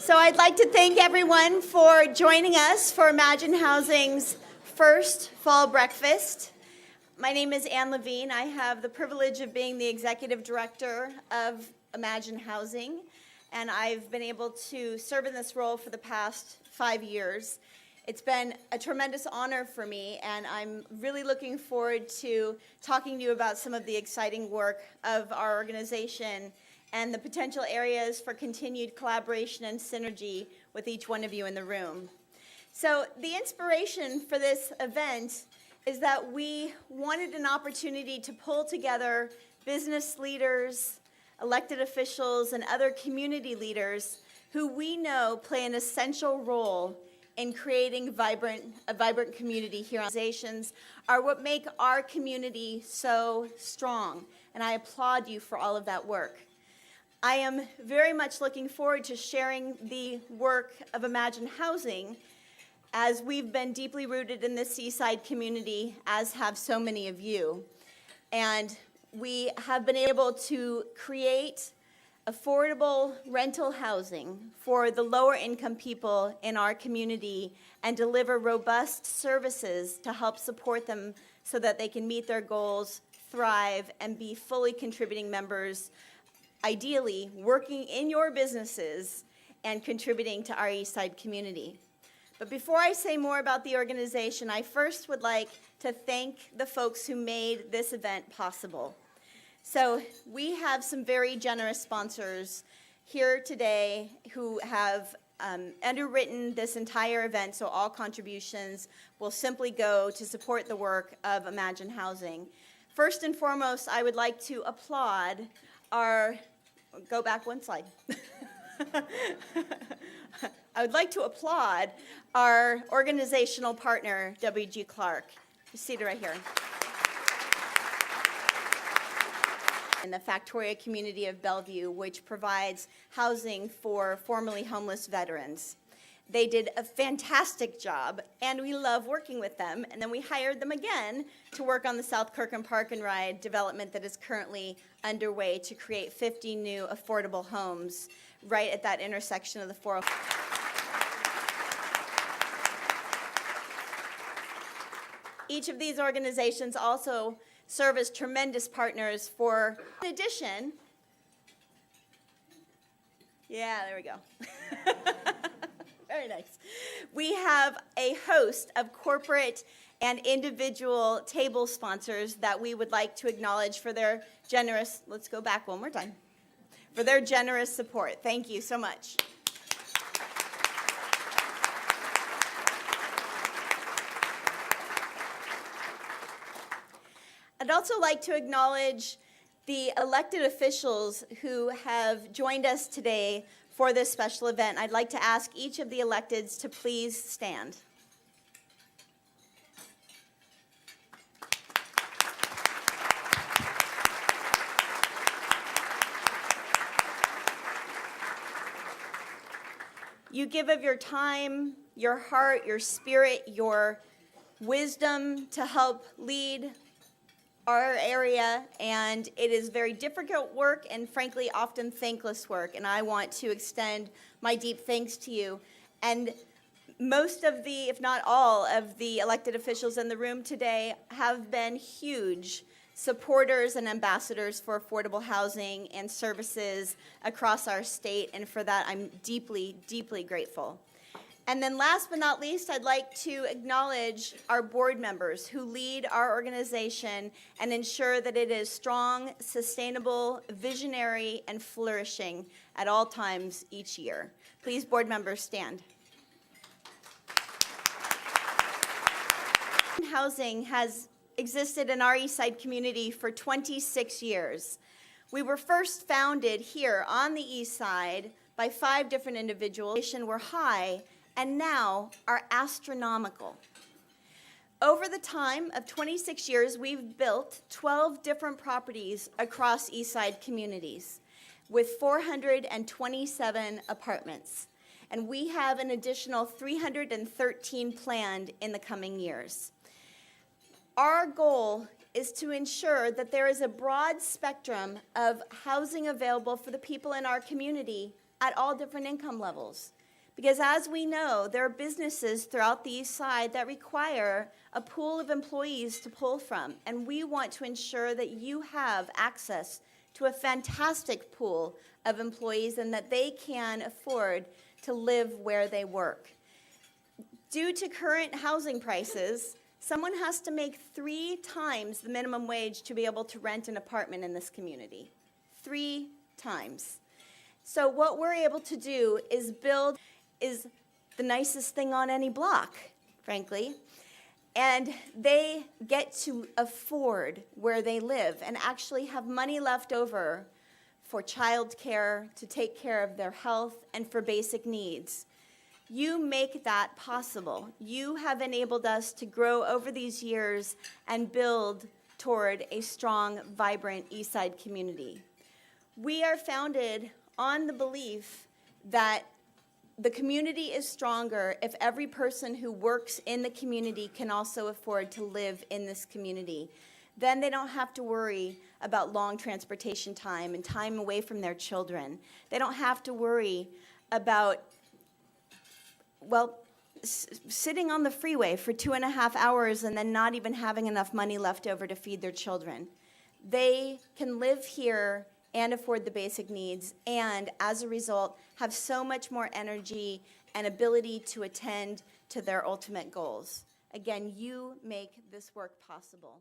So I'd like to thank everyone for joining us for Imagine Housing's first fall breakfast. My name is Ann Levine. I have the privilege of being the executive director of Imagine Housing, and I've been able to serve in this role for the past 5 years. It's been a tremendous honor for me, and I'm really looking forward to talking to you about some of the exciting work of our organization and the potential areas for continued collaboration and synergy with each one of you in the room. So the inspiration for this event is that we wanted an opportunity to pull together business leaders, elected officials, and other community leaders who we know play an essential role in creating a vibrant community here. Organizations are what make our community so strong, and I applaud you for all of that work. I am very much looking forward to sharing the work of Imagine Housing, as we've been deeply rooted in this Eastside community, as have so many of you. And we have been able to create affordable rental housing for the lower income people in our community and deliver robust services to help support them so that they can meet their goals, thrive, and be fully contributing members, ideally working in your businesses and contributing to our Eastside community. But before I say more about the organization, I first would like to thank the folks who made this event possible. So we have some very generous sponsors here today who have underwritten this entire event, so all contributions will simply go to support the work of Imagine Housing. First and foremost, I would like to applaud go back one slide. I would like to applaud our organizational partner, W.G. Clark. You're seated right here. In the Factoria community of Bellevue, which provides housing for formerly homeless veterans. They did a fantastic job, and we love working with them. And then we hired them again to work on the South Kirkham Park and Ride development that is currently underway to create 50 new affordable homes right at that intersection of the 405. Each of these organizations also serve as tremendous partners for, in addition, yeah, there we go. Very nice. We have a host of corporate and individual table sponsors that we would like to acknowledge for their generous, let's go back one more time, for their generous support. Thank you so much. I'd also like to acknowledge the elected officials who have joined us today for this special event. I'd like to ask each of the electeds to please stand. You give of your time, your heart, your spirit, your wisdom to help lead our area, and it is very difficult work and frankly often thankless work, and I want to extend my deep thanks to you. And most of the, if not all, of the elected officials in the room today have been huge supporters and ambassadors for affordable housing and services across our state, and for that I'm deeply, deeply grateful. And then last but not least, I'd like to acknowledge our board members who lead our organization and ensure that it is strong, sustainable, visionary, and flourishing at all times each year. Please, board members, stand. Housing has existed in our Eastside community for 26 years. We were first founded here on the Eastside by 5 different individuals. Were high, and now are astronomical. Over the time of 26 years, we've built 12 different properties across Eastside communities with 427 apartments. And we have an additional 313 planned in the coming years. Our goal is to ensure that there is a broad spectrum of housing available for the people in our community at all different income levels. Because as we know, there are businesses throughout the East Side that require a pool of employees to pull from. And we want to ensure that you have access to a fantastic pool of employees and that they can afford to live where they work. Due to current housing prices, someone has to make 3 times the minimum wage to be able to rent an apartment in this community. 3 times. So what we're able to do is build is the nicest thing on any block, frankly. And they get to afford where they live and actually have money left over for childcare, to take care of their health, and for basic needs. You make that possible. You have enabled us to grow over these years and build toward a strong, vibrant Eastside community. We are founded on the belief that the community is stronger if every person who works in the community can also afford to live in this community. Then they don't have to worry about long transportation time and time away from their children. They don't have to worry about, well, sitting on the freeway for 2.5 hours and then not even having enough money left over to feed their children. They can live here and afford the basic needs, and as a result, have so much more energy and ability to attend to their ultimate goals. Again, you make this work possible.